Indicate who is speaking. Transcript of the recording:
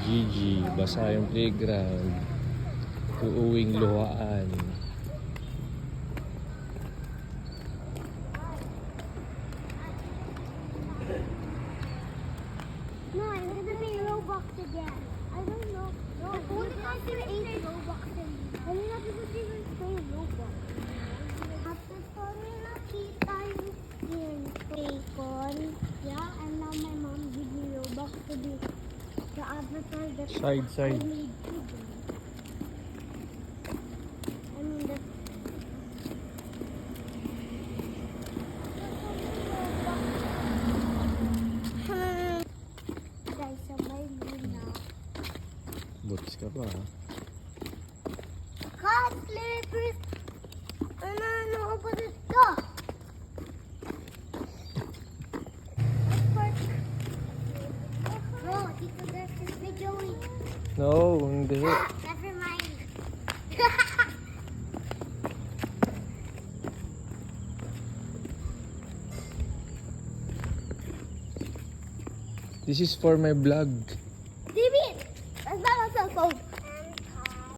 Speaker 1: Gigi, basa yung playground. Uuwing luhaan.
Speaker 2: No, I'm gonna play Roblox again. I don't know. No, only because there ain't Roblox in here. I'm not even playing Roblox. After story nakita yung bacon. Yeah, and now my mom gave me Roblox to be the avatar that
Speaker 1: Side, side.
Speaker 2: I made today. I mean the guys, sabay muna.
Speaker 1: Boots ka pa, ha?
Speaker 2: Cut, slippers! Ano ko pa dito? No, Tito, there's this video.
Speaker 1: No, hindi.
Speaker 2: Never mind.
Speaker 1: This is for my vlog.
Speaker 2: David! That's not my cell phone.